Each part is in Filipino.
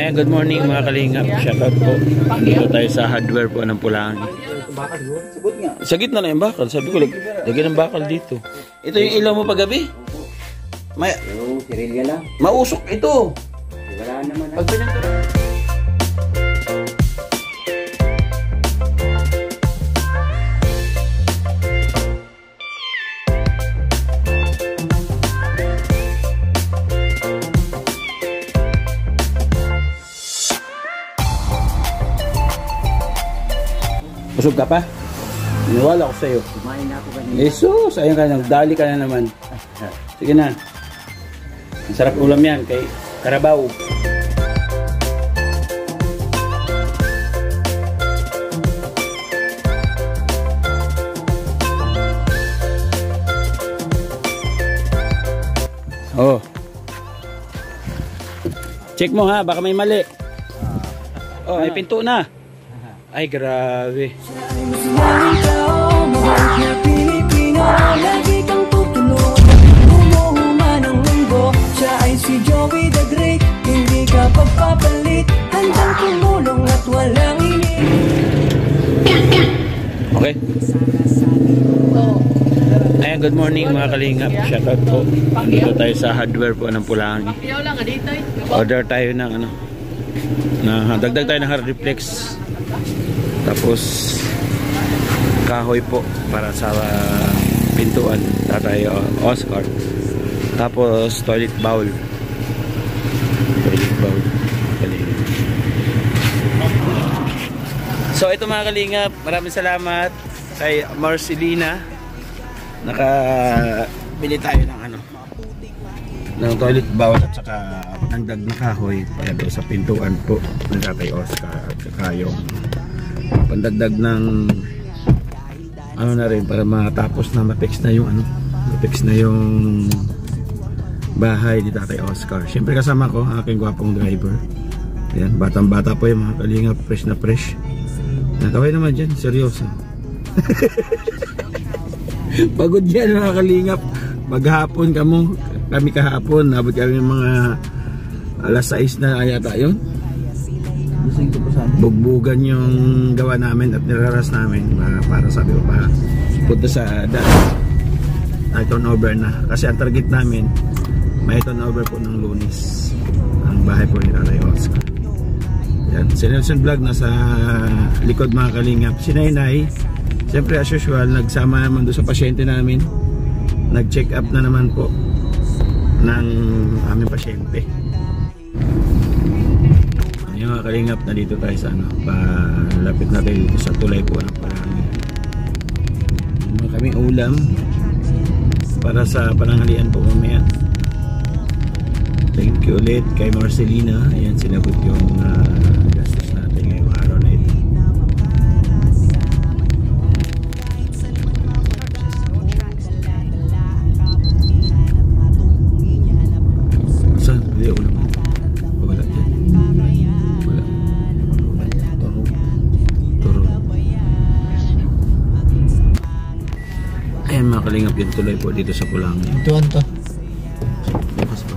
Ayan, good morning mga kalingap. Shoutout po. Dito tayo sa hardware po ng Pulangi. Sa gitna na yung bakal. Sabi ko, lagyan ng bakal dito. Ito yung ilaw mo paggabi? Sirilya lang. Mausok ito. Wala naman. Pag pinagturo. Busog ka pa? Iniwala ko sa'yo. Kumain na ako kanina. Jesus! Ayun ka, nagdali ka na naman. Sige na. Ang sarap ulam yan kay Karabaw. Oh. Check mo ha, baka may mali. Oh, may pinto na. Ay, grabe. Lagi kang tutulog, umuhuman ng mundo. Siya ay si Joey the Great, hindi ka pagpapalit. Handang tumulong at walang Okay. Ayan, good morning mga kalingap. Shoutout po. Dito tayo sa hardware po ng Pulangi. Order tayo ng ano. Dagdag tayo ng hard reflex. Tapos kahoy po para sa pintuan. Tatay Oscar. Tapos toilet bowl. So ito mga kalingap, maraming salamat kay Marcelina. Nakabili tayo ng ano, ng toilet bowl at saka dagdag na kahoy para doon sa pintuan po ng Tatay Oscar at saka yung pandagdag ng ano na rin para matapos na ma-fix na yung ano, ma-fix na yung bahay ni Tatay Oscar. Siyempre kasama ko ang aking gwapong driver. Ayan, batang bata po yung mga kalingap, fresh na fresh. Nakaway naman dyan, seryoso. Pagod yan mga kalingap. Maghapon kami kahapon, nabot kami mga alas 6 na yata yun. Bugbugan yung gawa namin at niraras namin para sabi ko pa punta sa ay turnover na. Kasi ang target namin may turnover po ng Lunes ang bahay po ni Tatay Oscar. Yan, si Nelson Vlog nasa likod mga kalingap. Si Nainay, siyempre as usual, nagsama naman doon sa pasyente namin. Nag-check up na naman po ng aming pasyente. Yung mga kalingap na dito tayo sa ano, palapit na tayo dito sa tulay po ng Pulangi. Yung kaming ulam para sa pananghalian po mamaya. Thank you ulit kay Marcelina. Ayan, sinagot yung gastos natin ngayong araw na ito. Saan? Hindi ako naman. Wala dyan. Wala. Turo. Ayan mga kalingap, yung tulay po dito sa Pulangi. Ituan to. Bukas pa.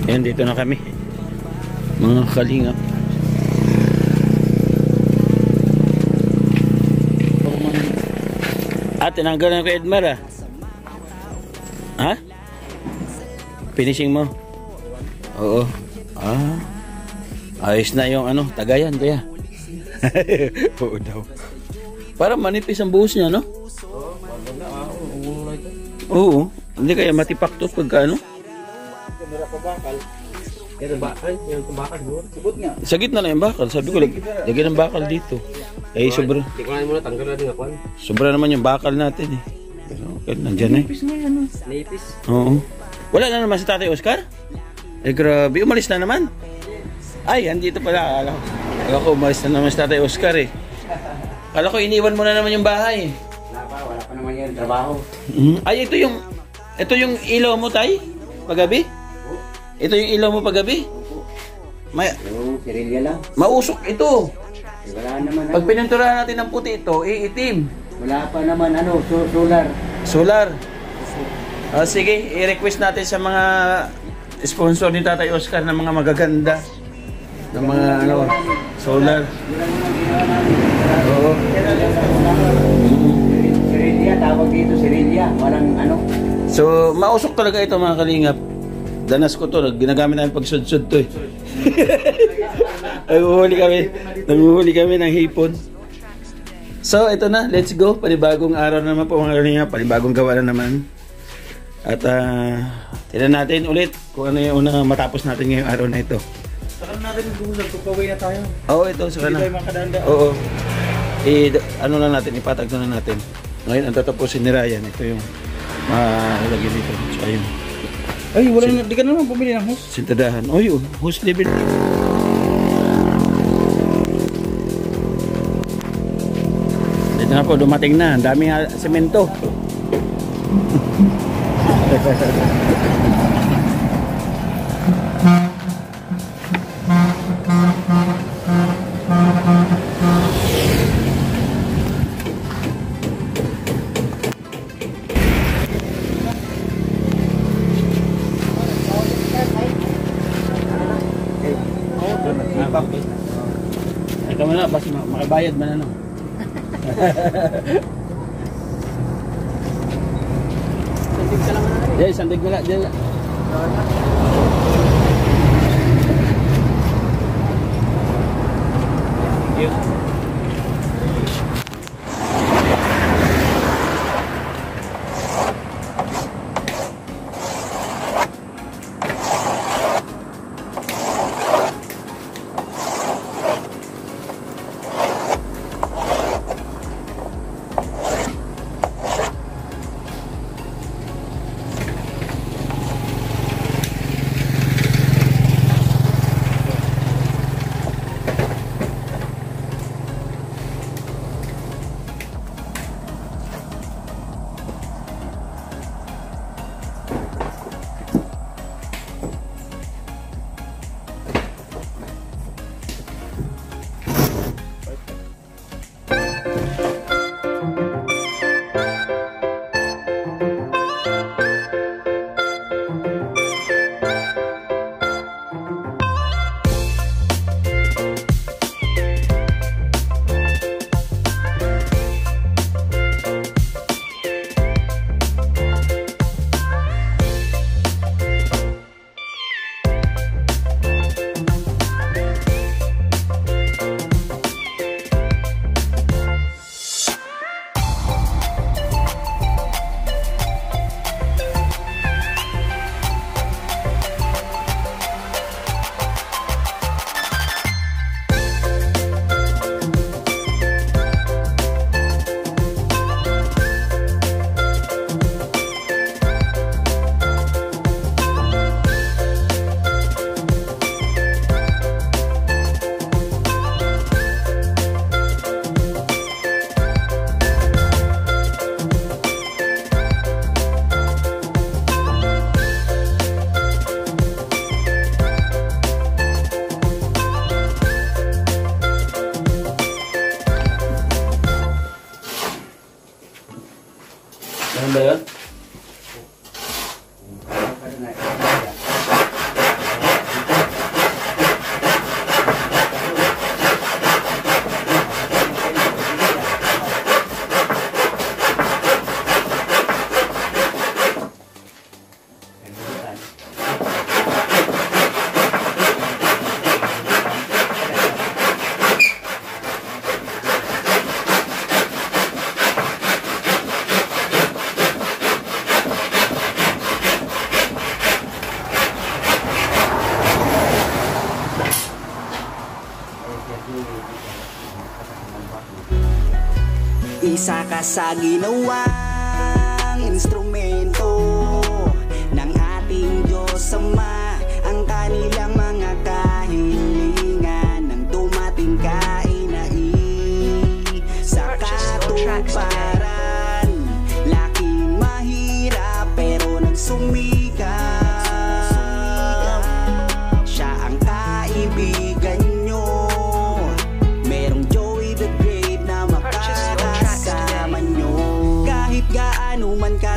Ayan, dito na kami mga kalingap. Tinanggal na ko Edmar ha? Finishing mo? Oo. Ayos na yung ano, tagayan kaya. Oo daw. Parang manipis ang buhos niya, no? Oo. Hindi kaya matipak to pagka ano? Sa gitna na yung bakal. Sabi ko, lagyan ng bakal dito. Ay, sobra. Sobra naman yung bakal natin eh. Pero, okay, nandyan eh. Naipis. Oo. Wala na naman si Tatay Oscar? Eh, grabe. Umalis na naman. Ay, andito pala. Akala ko umalis na naman si Tatay Oscar eh. Akala ko iniwan mo na naman yung bahay. Wala pa naman yan, trabaho. Ay, ito yung ilaw mo, Tay? Paggabi? Ito yung ilaw mo paggabi? Sirilya lang. Mausok ito. Wala naman. Pag pininturahan natin ng puti ito, iitim. Wala pa naman ano, solar. Solar. Sige, i-request natin sa mga sponsor ni Tatay Oscar ng mga magaganda. Ng mga ano, solar. Oo. Sirilya, tawag dito sirilya. Walang ano. So, mausok talaga ito mga kalingap. Danas ko to, ginagamit namin pagsudsud to eh. Nanguhuli kami ng hipon. So, ito na, let's go. Panibagong araw naman po mga kalingap. Panibagong gawa na naman. At tignan natin ulit kung ano yung una matapos natin ngayong araw na ito. Saka natin mag-uusap, pagpaway na tayo. Oo, ito, saka na. Hindi tayo makadanda. Oo. Ano lang natin, ipatag na natin. Ngayon, ang tatapusin ni Ryan, ito yung malagyan dito. So, ayun. Ay, wala na, di ka naman bumili ng hose. Sintadahan. Oh, yun, hose level. Dito na po, dumating na. Ang daming semento. Ikaw mo na, basta makabayad man ano. Sandig ka lang na rin. Yeah, sandig mo lang. Thank you. Ganun ba yun? Isa ka sa ginawang instrumento ng ating Diyos Ama. Ang kanilang mga kahilingan nang dumating kainai sa katuparan. Laking mahirap pero nagsumikap. Siya ang kaibigan nyo. Merong Joey the Great na makakasama nyo.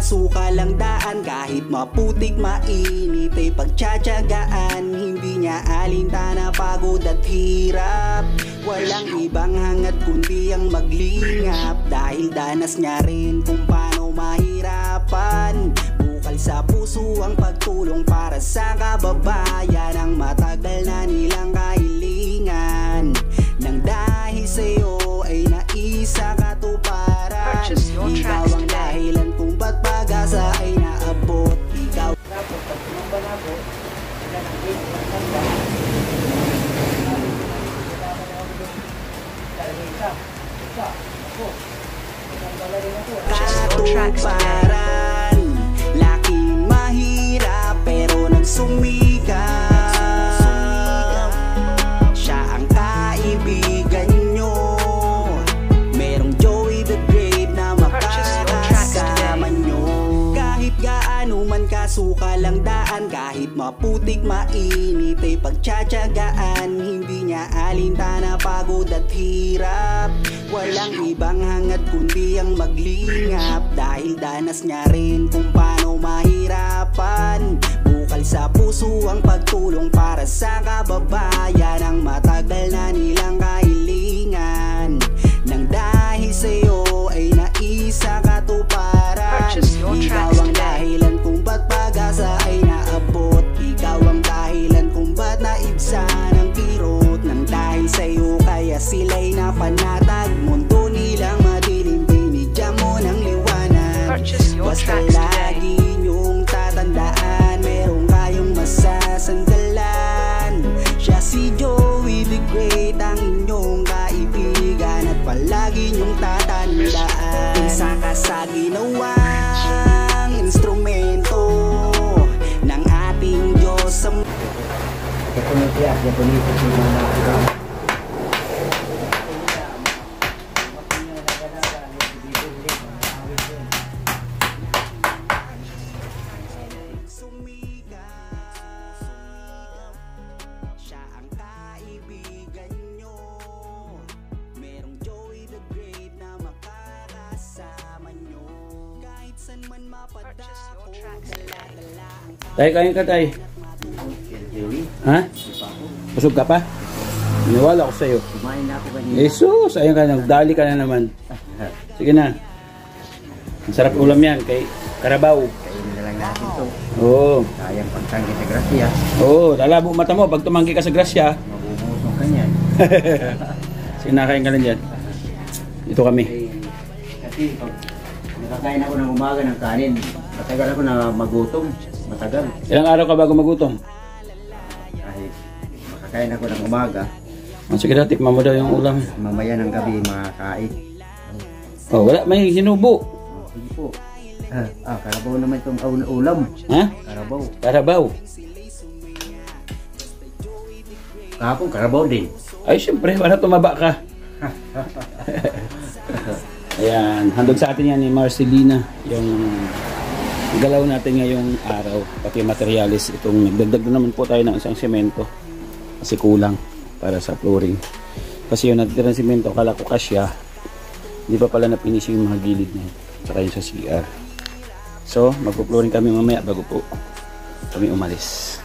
kasukal ang daan. Kahit maputik mainit ay pagtsatsagaan. Hindi niya alintana pagod at hirap. Walang ibang hangat kundi ang maglingap. Dahil danas niya rin kung paano mahirapan. Bukal sa puso ang pagtulong para sa kababayan. Ang matagal na nilang kahilingan. Nang dahil sa'yo ay naisa katuparan. Ikaw ang dahilan kung ba't pag-asa ay naabot. Ikaw katuparan. Laking mahirap pero nagsumikap. Siya ang kaibigan nyo. Merong Joey the Great na makakasama nyo. Kahit gaano man kasukal ang daan. Kahit maputik mainit ay pagtsatsagaan. Hindi niya alintana pagod at hirap. Walang ibang hangat kundi ang maglingap. Dahil danas niya rin kung paano mahirapan. Bukal sa puso ang pagtulong para sa kababayan. Ang matagal na nilang kahilingan. Nang dahil sa'yo ay naisa katuparan. Ikaw ang dahilan kung ba't pag-asa ay naabot. Ikaw ang dahilan kung ba't naibsa ng kirot. Nang dahil sa'yo kaya sila'y napanatag. Mundo nilang madilim, binigyan mo ng liwanag. Basta lagi niyong tatandaan, meron kayong masasandalan. Siya si Joey the Great, ang inyong kaibigan. At palagi niyong tatandaan. Isa ka sa ginawang instrumento ng ating Diyos sa siya ang kaibigan nyo. Merong Joey the Great na makakasama nyo. Kahit saan man mapadako, dala-dala ang Tay, kain ka tay. Ha? Busog ka pa? Niwala ko sa'yo. Kumain na ako kanina. Jesus, ayun ka, nagdali ka na naman. Sige na. Ang sarap ulam yan kay Karabaw. Kainin na lang natin to. Oo. Sayang pagtanggi sa grasya. Oo, lalabo mata mo pag tumanggi ka sa grasya. Mabumusong ka niyan. Sige, nakain ka lang dyan. Ito kami. Kasi pag nakakain ako ng umaga ng kanin, matagal ako na magutom. Matagal. Ilang araw ka bago magutom? Kahit makakain ako ng umaga, Sige na, tikman mo daw yung ulam. mamaya ng gabi makakain. Oh, wala, may sinubo. Sige po. Karabaw naman itong ulam. Ha? Karabaw. Karabaw. Kahapon karabaw din. Ay, syempre, wala tumaba ka. Ayan, handog sa atin yan ni Marcelina. Yung galaw natin ngayong araw. Pati materialis. Itong nagdagdag na naman po tayo ng isang semento. Kasi kulang para sa flooring. Kasi yung nagtirang semento, akala ko kasya. Hindi pa pala na-finish yung mga gilid na yun. Tsaka yung sa CR. So, magpo-flooring kami mamaya bago po kami umalis.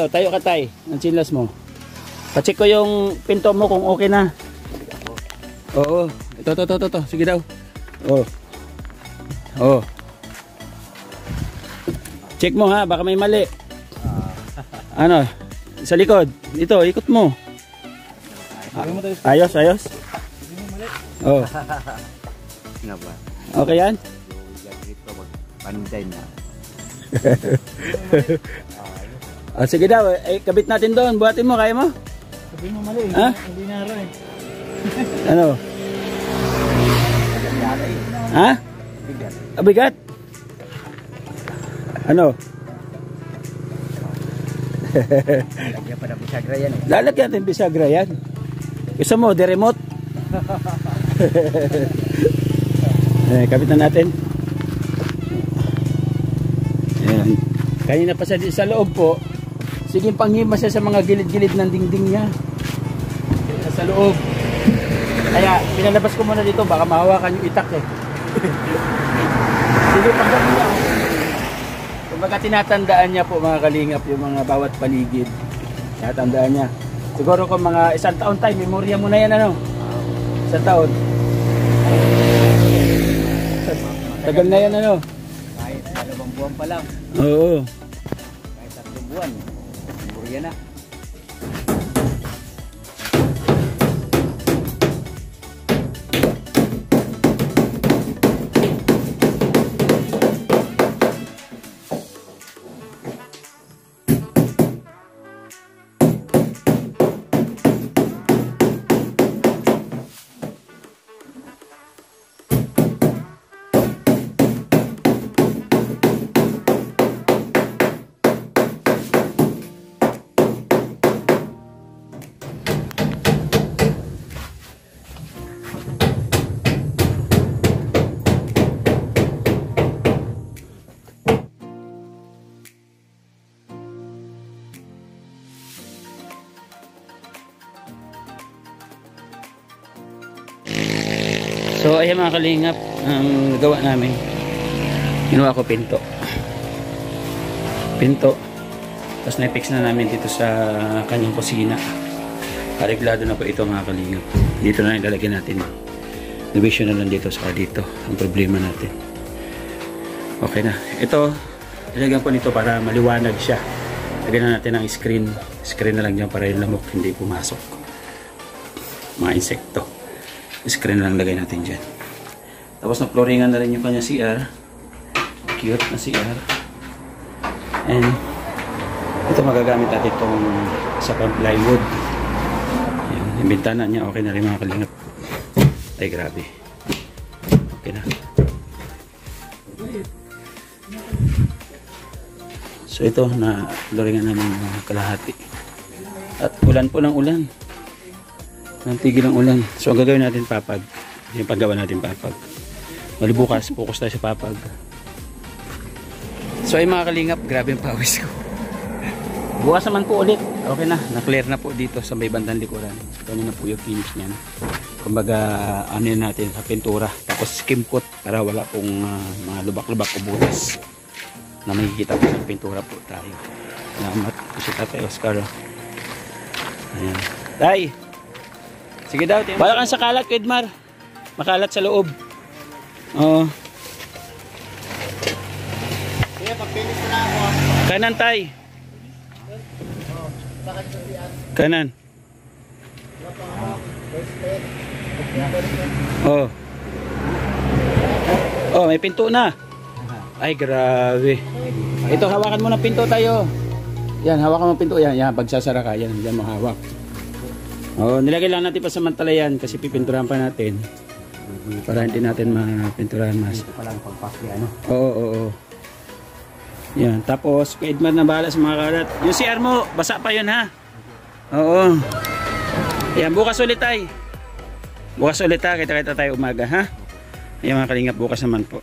Tayo ka tay, ang chilas mo. Pa-check ko yung pinto mo kung okay na. Oo, ito. Sige daw. Oo. Check mo ha, baka may mali. Ano? Sa likod. Ito, ikot mo. Ayos. Oo. Nga ba? Okay yan? Panday na. Sige daw, kabit natin doon. Buhatin mo, kaya mo? Sabi mo mali. Ha? Hindi na rin. Ano? Ha? Bigat. Ano? Lagyan pa na bisagra yan eh. Lalagyan natin bisagra yan. Gusto mo, the remote? Kabit na natin. Ayan. Kanina pa sa loob po. Sige, panghima siya sa mga gilid-gilid ng dingding niya. Sa loob. Kaya, pinalabas ko muna dito. Baka mahawakan yung itak eh. Sige, pagdating niya. Kumbaga tinatandaan niya po mga kalingap yung mga bawat paligid. Tinatandaan niya. Siguro kung mga 1 taon tayo, memorya mo na yan ano? 1 taon. Tagal na yan ano? Kahit 2 buwan pa lang. Oo. Kahit 3 buwan. Memorya na. So ayan mga kalingap, ang gawa namin, ginawa ko pinto, tapos na-fix na namin dito sa kanyang kusina. Areglado na po ito mga kalingap. Dito na ilalagyan natin, division na lang dito saka dito ang problema natin. Okay na, ito ilagyan ko nito para maliwanag siya. Lagyan na natin ang screen na lang dyan para yung lamok hindi pumasok, mga insekto. Screen lang lagay natin dyan. Tapos na flooringan na rin yung kanya CR. Cute na CR. And ito magagamit natin itong sa plywood. Yung bintana niya okay na rin mga kalingap. Ay grabe. Okay na. So ito na flooringan namin mga kalahati. At ulan po ng ulan. Nantigil ang ulan. So ang gagawin natin papag. Yung paggawa natin papag. Malibukas, focus tayo sa papag. So ay mga kalingap, grabe yung pawis ko. Bukas naman po ulit. Okay na, na-clear na po dito sa may bandang likuran. Kanya na po yung finish niyan. Kumbaga, ano yun natin sa pintura. Tapos skim coat para wala pong mga lubak-lubak o butas na makikita po sa pintura po tayo. Salamat po si Tatay Oscar. Ayan. Tay! Sige daw, bala kang sa kalat, Edmar. Makalat sa loob. Oo. Kaya pag-finish na ako. Kanan, tay. Kanan. Oh. Oh, may pinto na. Ay, grabe. Ito, hawakan mo ng pinto tayo. Yan, hawakan mo ng pinto. Yan, pagsasara ka. Yan, mo hawak. Oh, nilagay lang natin pa samantala yan kasi pipinturahan pa natin para hindi natin mapinturahan mas. Ito pa lang pagpaki ano. Oo. Yan, tapos kay Edmar na bahala sa mga kalat. Yung CR mo, basa pa yun ha. Oo. Yan, bukas ulit ay. Bukas ulit ha, kita-kita tayo umaga ha. Ayun mga kalingap, bukas naman po.